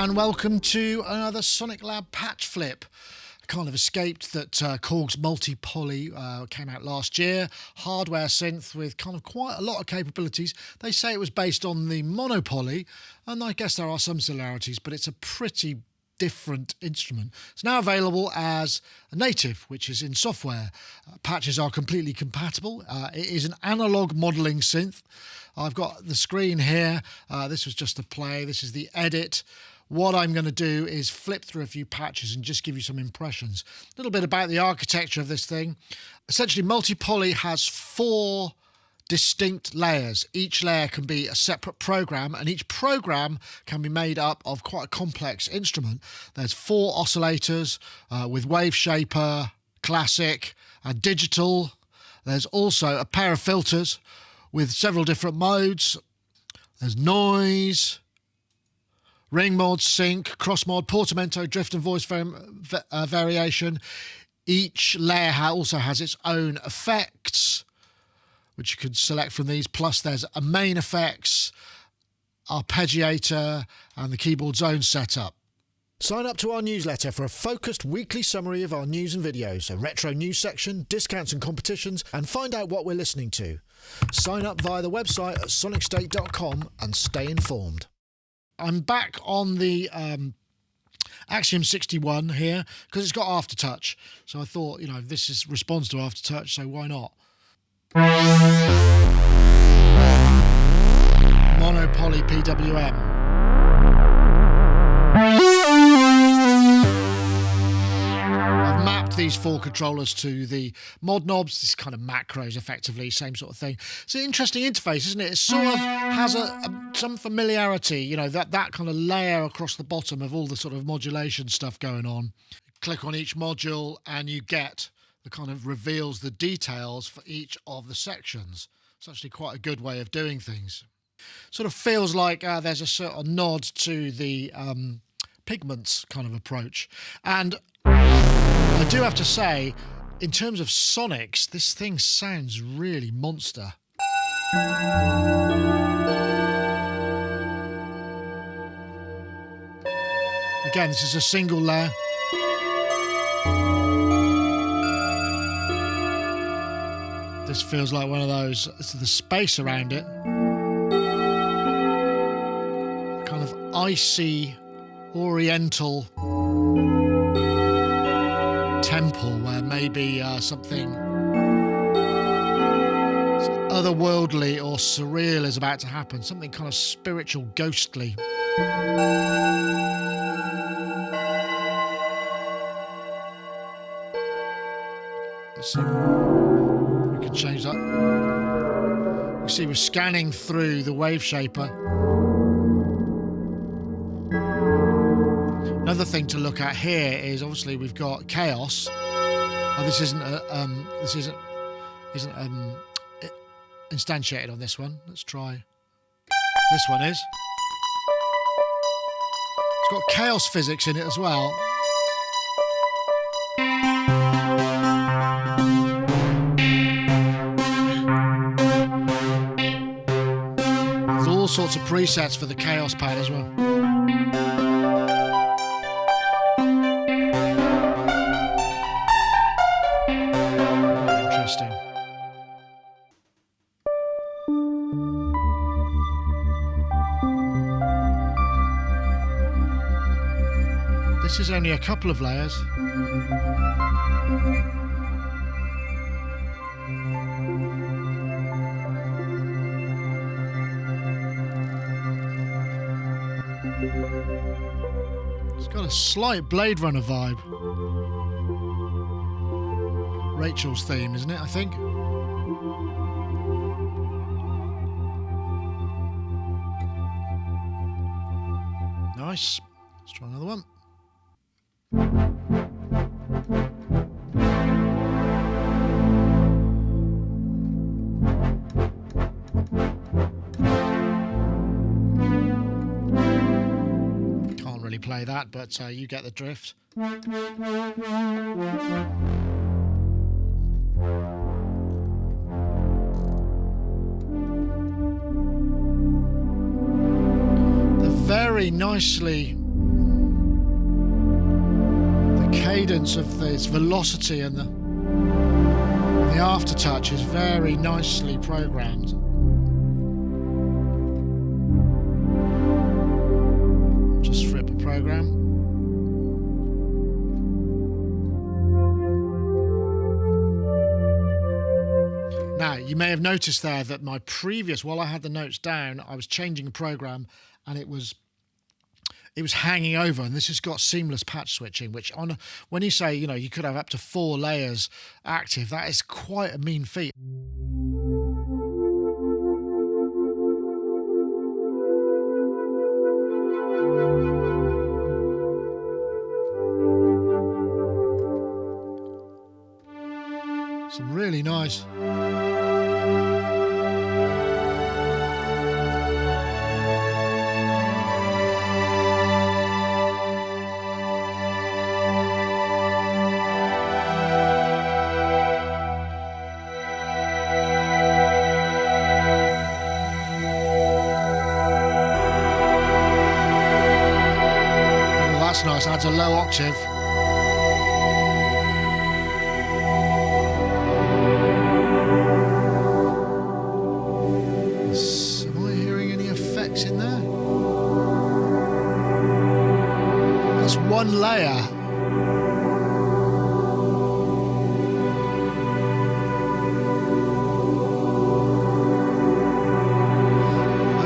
and welcome to another Sonic Lab PatchFLIP. I kind of escaped that Korg's multi-poly came out last year. Hardware synth with kind of quite a lot of capabilities. They say it was based on the monopoly, and I guess there are some similarities, but it's a pretty different instrument. It's now available as a native, which is in software. Patches are completely compatible. It is an analog modeling synth. I've got the screen here. This was just a play. This is the edit. What I'm going to do is flip through a few patches and just give you some impressions. A little bit about the architecture of this thing. Essentially, multi-poly has 4 distinct layers. Each layer can be a separate program, and each program can be made up of quite a complex instrument. There's 4 oscillators with wave shaper, classic, and digital. There's also a pair of filters with several different modes. There's noise, ring mod, sync, cross mod, portamento, drift and voice variation. Each layer also has its own effects, which you can select from these. Plus there's a main effects, arpeggiator, and the keyboard zone setup. Sign up to our newsletter for a focused weekly summary of our news and videos, a retro news section, discounts and competitions, and find out what we're listening to. Sign up via the website at Sonicstate.com and stay informed. I'm back on the Axiom 61 here because it's got aftertouch. So I thought, you know, this responds to aftertouch, so why not? Monopoly PWM. I've mapped these 4 controllers to the mod knobs, this kind of macros effectively, same sort of thing. It's an interesting interface, isn't it? It sort of has some familiarity, you know, that kind of layer across the bottom of all the sort of modulation stuff going on. Click on each module and you get the kind of reveals the details for each of the sections. It's actually quite a good way of doing things. Sort of feels like there's a sort of nod to the Pigments kind of approach. And I do have to say, in terms of sonics, this thing sounds really monster. Again, this is a single layer. This feels like one of those, it's the space around it. Kind of icy, oriental temple where maybe something otherworldly or surreal is about to happen. Something kind of spiritual, ghostly. Let's see. We can change that. You can see we're scanning through the wave shaper. Another thing to look at here is obviously we've got chaos. Oh, this isn't instantiated on this one. Let's try. This one is. It's got chaos physics in it as well. There's all sorts of presets for the chaos pad as well. Interesting. This is only a couple of layers. It's got a slight Blade Runner vibe. Rachel's theme, isn't it, I think? Nice. Let's try another one. Can't really play that, but you get the drift. Very nicely cadence of this velocity and the aftertouch is very nicely programmed. Just flip a program. Now, you may have noticed there that my previous, while I had the notes down, I was changing a program and it was hanging over, and this has got seamless patch switching, which when you say, you know, you could have up to 4 layers active, that is quite a mean feat. Some really nice. Nice, adds a low octave. Am I hearing any effects in there? That's one layer.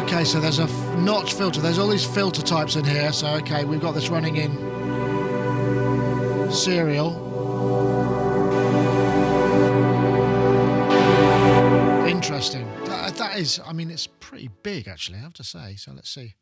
Okay, so there's a notch filter. There's all these filter types in here. So, okay, we've got this running in serial. Interesting. That is, I mean, it's pretty big, actually, I have to say. So let's see.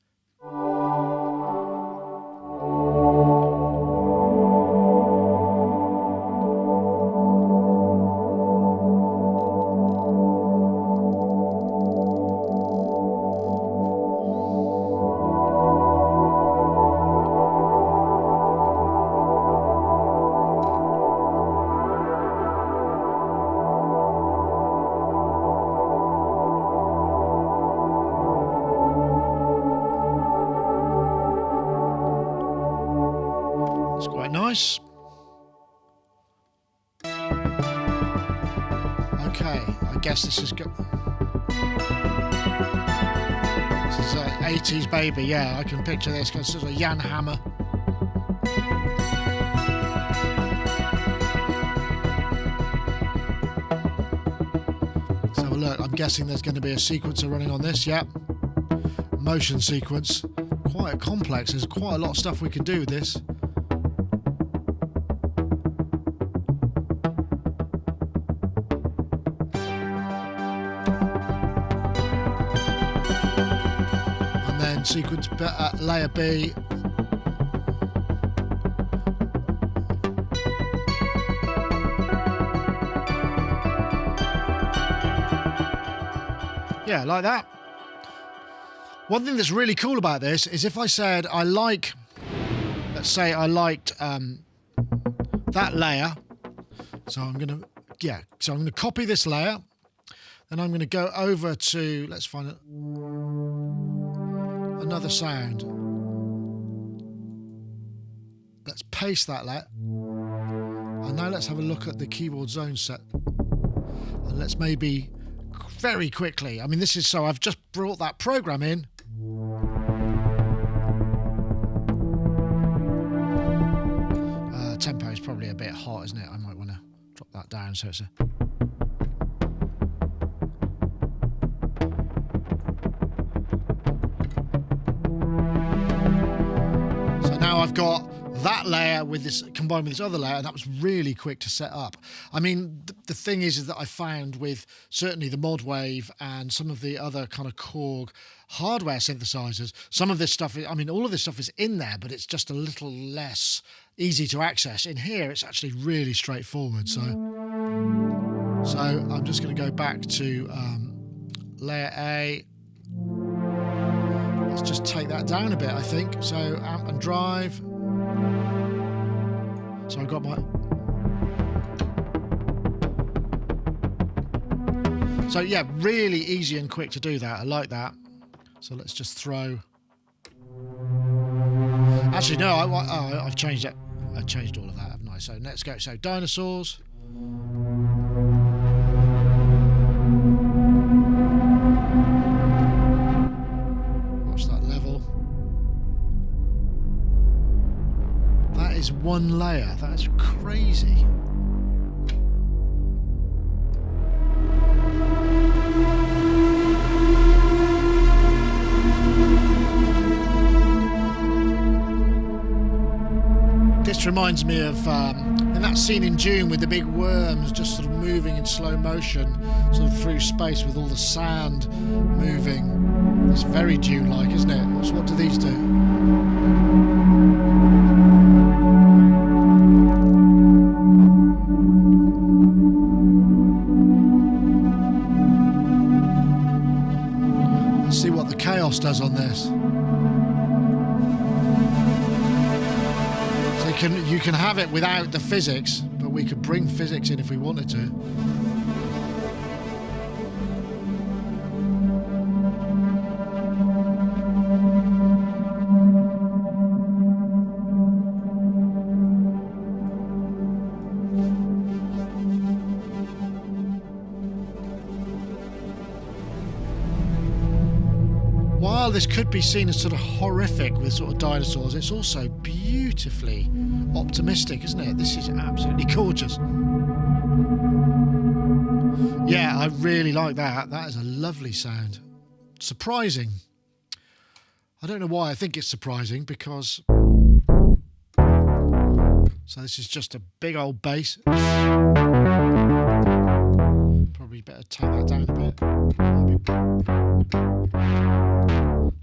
Nice. Okay, I guess this is good. This is an 80s baby, yeah, I can picture this because it's a Jan Hammer. Let's have a look. I'm guessing there's going to be a sequencer running on this, yeah. Motion sequence. Quite complex, there's quite a lot of stuff we can do with this. Sequence layer B. Yeah, like that. One thing that's really cool about this is if I said I like, let's say I liked that layer. So I'm gonna copy this layer, and I'm gonna go over to, let's find it. Another sound. Let's paste that layer. And now let's have a look at the keyboard zone set. And let's maybe very quickly, I mean, this is, so I've just brought that program in. Tempo is probably a bit hot, isn't it? I might want to drop that down so it's a... I've got that layer with this combined with this other layer, and that was really quick to set up. I mean, the thing is that I found with certainly the Mod Wave and some of the other kind of Korg hardware synthesizers, some of this stuff, I mean, all of this stuff is in there, but it's just a little less easy to access. In here, it's actually really straightforward. So I'm just going to go back to layer A. Let's just take that down a bit, I think. So amp and drive. So I've got my... So yeah, really easy and quick to do that. I like that. So let's just throw... Actually, no, I've changed it. I've changed all of that, haven't I? Right, so let's go. So dinosaurs. Watch that level. That is one layer. That's crazy. This reminds me of in that scene in Dune with the big worms just sort of moving in slow motion, sort of through space with all the sand moving. It's very Dune-like, isn't it? So what do these do? Let's see what the chaos does on this. You can have it without the physics, but we could bring physics in if we wanted to. While this could be seen as sort of horrific with sort of dinosaurs, it's also beautifully optimistic, isn't it? This is absolutely gorgeous. Yeah, I really like that. That is a lovely sound. Surprising. I don't know why I think it's surprising, because... So this is just a big old bass. Probably better take that down a bit.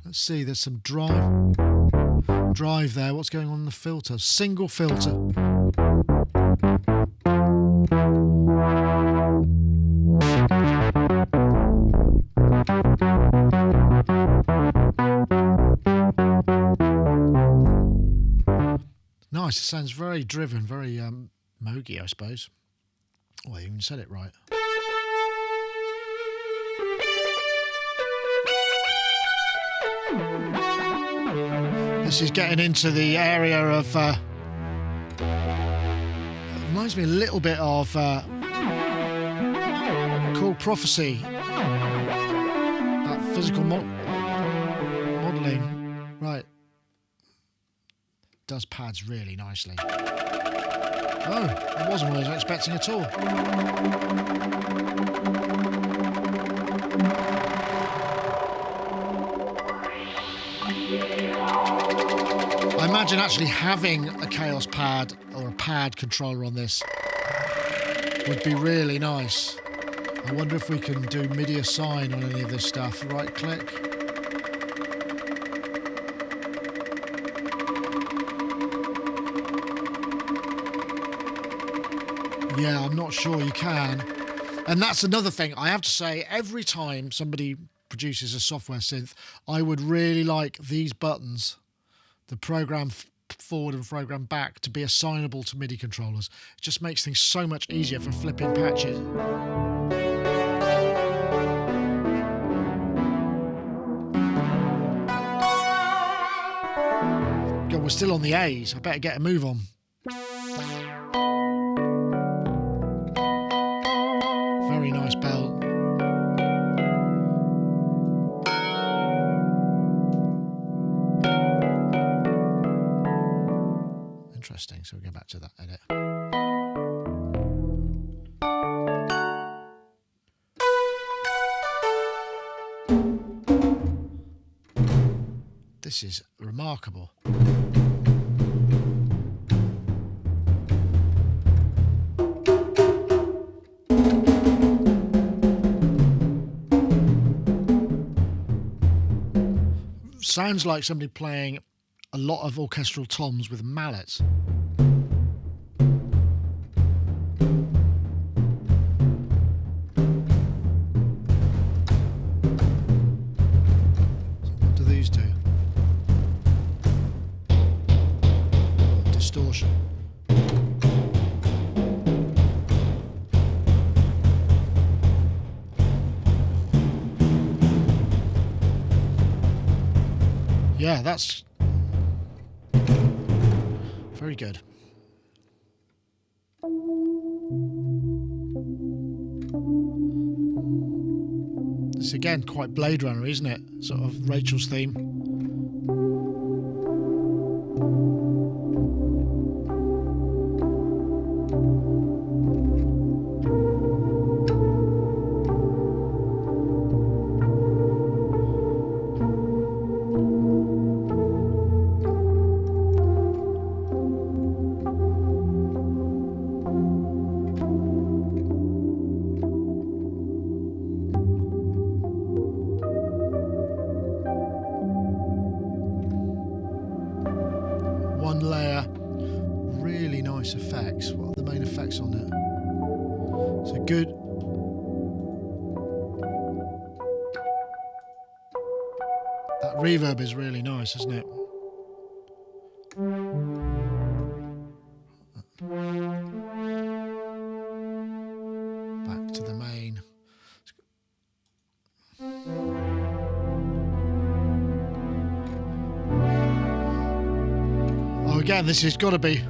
Let's see, there's some drive there. What's going on in the filter? Single filter. Nice. It sounds very driven, very Mogi, I suppose. Well, you even said it right. This is getting into the area of... it reminds me a little bit of Korg Prophecy. That physical modeling. Right. Does pads really nicely. Oh, that wasn't what I was expecting at all. I imagine actually having a Chaos pad or a pad controller on this would be really nice. I wonder if we can do MIDI assign on any of this stuff. Right click. Yeah, I'm not sure you can. And that's another thing. I have to say, every time somebody produces a software synth, I would really like these buttons, the program forward and program back, to be assignable to MIDI controllers. It just makes things so much easier for flipping patches. God, we're still on the A's. I better get a move on. Very nice bell. Interesting, so we'll go back to that edit. This is remarkable. Sounds like somebody playing a lot of orchestral toms with mallets. So what do these do? Oh, distortion. Yeah, that's very good. It's again quite Blade Runner, isn't it? Sort of Rachel's theme. One layer, really nice effects. What are the main effects on it? So good. That reverb is really nice, isn't it? Back to the main. Oh, again, this has got to be.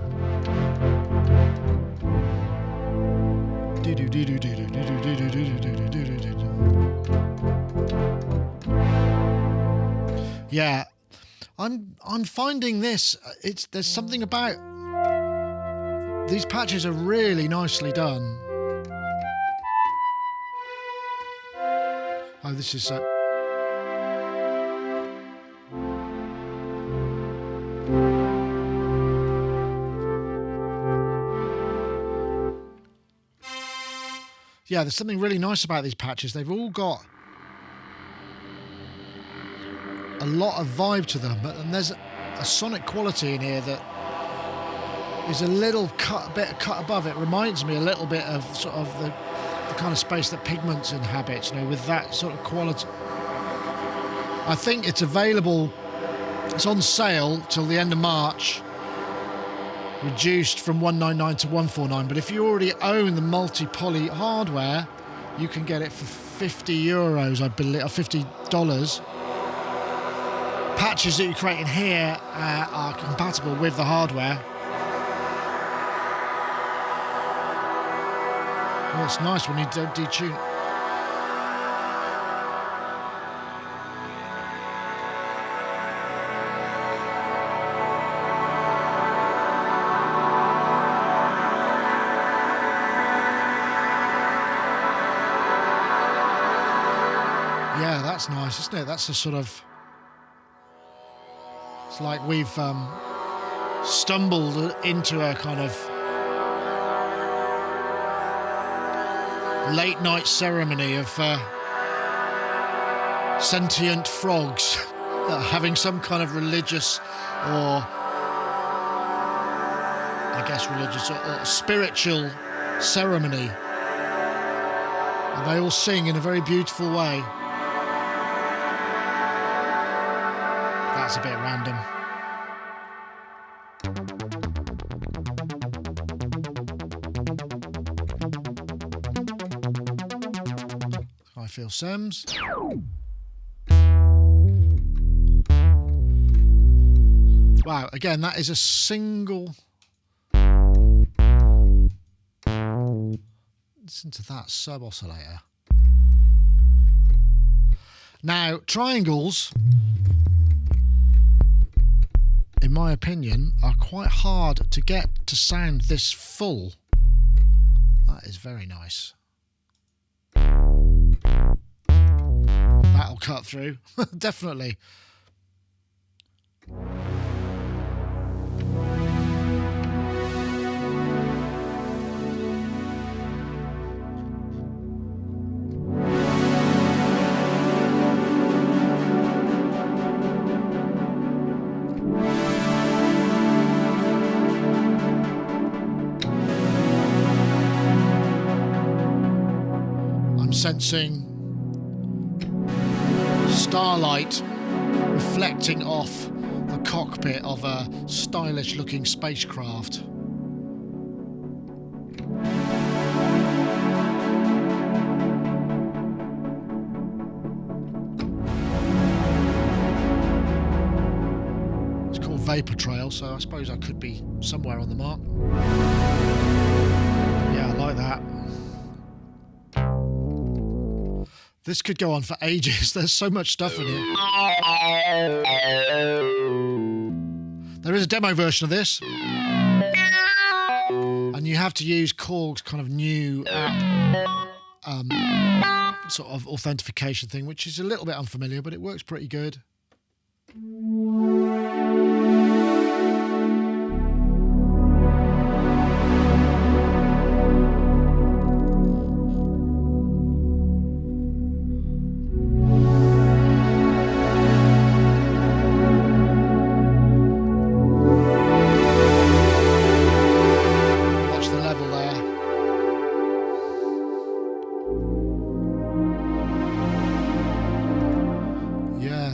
Yeah, I'm finding this. There's something about these patches are really nicely done. Oh, this is so. Yeah, there's something really nice about these patches. They've all got a lot of vibe to them, and there's a sonic quality in here that is a little bit cut above. It reminds me a little bit of sort of the kind of space that Pigments inhabits, you know, with that sort of quality. I think it's available. It's on sale till the end of March. Reduced from $199 to $149, but if you already own the multi-poly hardware, you can get it for €50, I believe, or $50. Patches that you create in here are compatible with the hardware. Well, it's nice when you don't detune. Yeah, that's nice, isn't it? That's a sort of... It's like we've stumbled into a kind of late night ceremony of sentient frogs having some kind of religious or, I guess, religious or spiritual ceremony. And they all sing in a very beautiful way. That's a bit random. I feel Sims. Wow, again, that is a single. Listen to that sub oscillator. Now, triangles, in my opinion, are quite hard to get to sound this full. That is very nice. That'll cut through, definitely. Sensing starlight reflecting off the cockpit of a stylish looking spacecraft. It's called Vapor Trail, so I suppose I could be somewhere on the mark. Yeah, I like that. This could go on for ages. There's so much stuff in here. There is a demo version of this. And you have to use Korg's kind of new app sort of authentication thing, which is a little bit unfamiliar, but it works pretty good.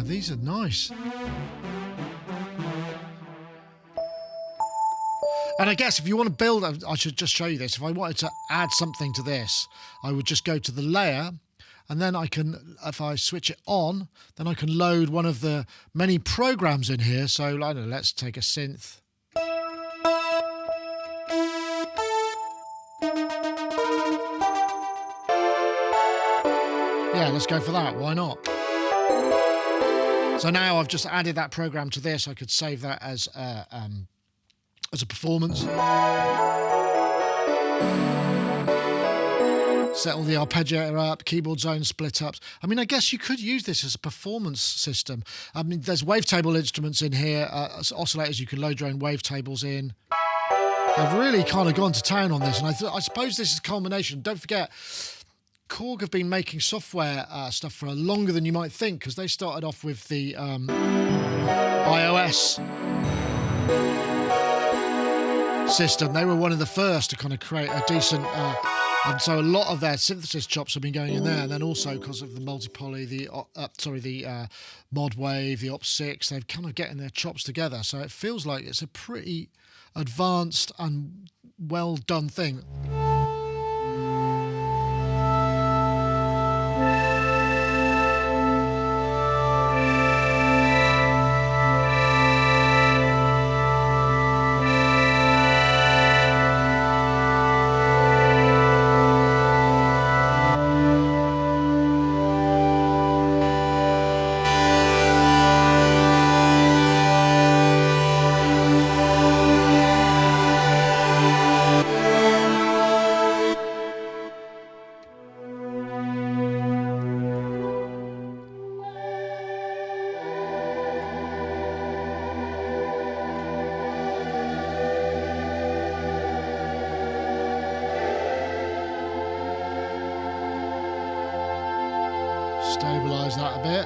These are nice. And I guess if you want to build, I should just show you this. If I wanted to add something to this, I would just go to the layer, and then I can, if I switch it on, then I can load one of the many programs in here. So I don't know, let's take a synth. Yeah, let's go for that. Why not? So now I've just added that program to this. I could save that as a performance. Set all the arpeggiator up, keyboard zone split ups. I mean, I guess you could use this as a performance system. I mean, there's wavetable instruments in here, oscillators. You can load your own wavetables in. They've really kind of gone to town on this, and I suppose this is a culmination. Don't forget, Korg have been making software stuff for longer than you might think, because they started off with the iOS system. They were one of the first to kind of create a decent, and so a lot of their synthesis chops have been going in there. And then also because of the multipoly, the mod wave, the op6, they're kind of getting their chops together. So it feels like it's a pretty advanced and well done thing. Stabilise that a bit.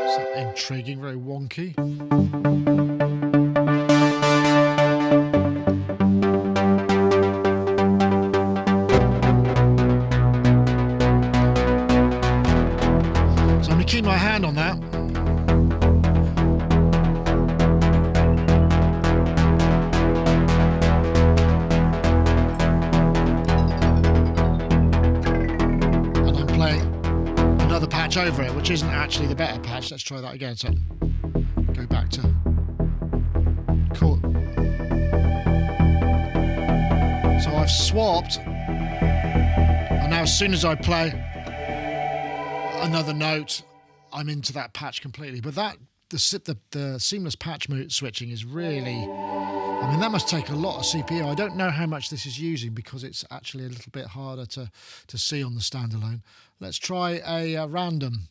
It's intriguing, very wonky. So I'm going to keep my hand on that. Over it, which isn't actually the better patch. Let's try that again. So go back to chord. So I've swapped, and now as soon as I play another note, I'm into that patch completely. But that the seamless patch switching is really, I mean, that must take a lot of CPU. I don't know how much this is using because it's actually a little bit harder to see on the standalone. Let's try a random.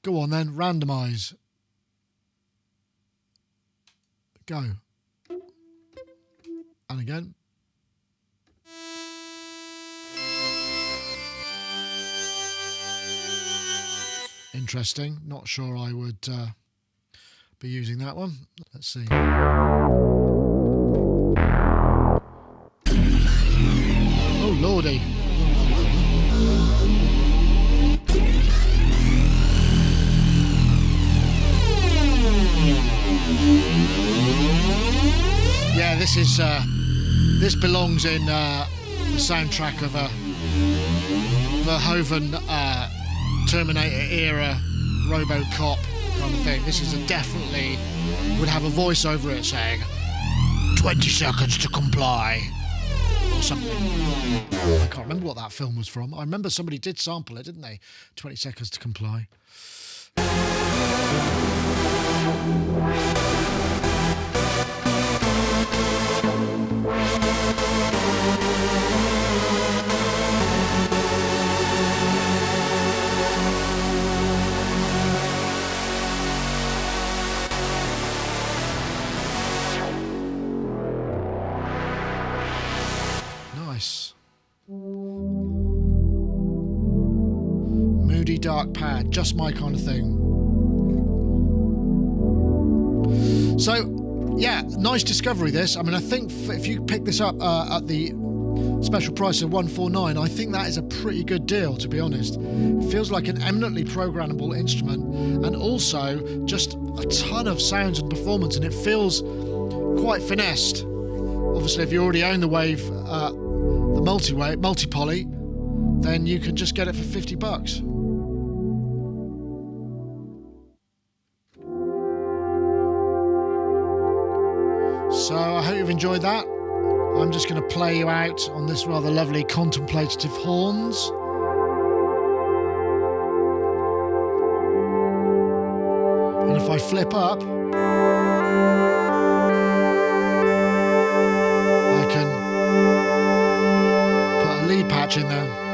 Go on then, randomize. Go. And again. Interesting. Not sure I would be using that one. Let's see. Oh, lordy. Yeah, this belongs in the soundtrack of a Verhoeven Terminator era RoboCop kind of thing. This is definitely would have a voice over it saying, 20 seconds to comply. Or something. I can't remember what that film was from. I remember somebody did sample it, didn't they? 20 seconds to comply. Nice. Moody dark pad, just my kind of thing. So, yeah, nice discovery this. I mean, I think if you pick this up at the special price of $149, I think that is a pretty good deal, to be honest. It feels like an eminently programmable instrument, and also just a ton of sounds and performance, and it feels quite finessed. Obviously, if you already own the Wave, the multi-poly, then you can just get it for $50. So I hope you've enjoyed that. I'm just going to play you out on this rather lovely contemplative horns. And if I flip up, I can put a lead patch in there.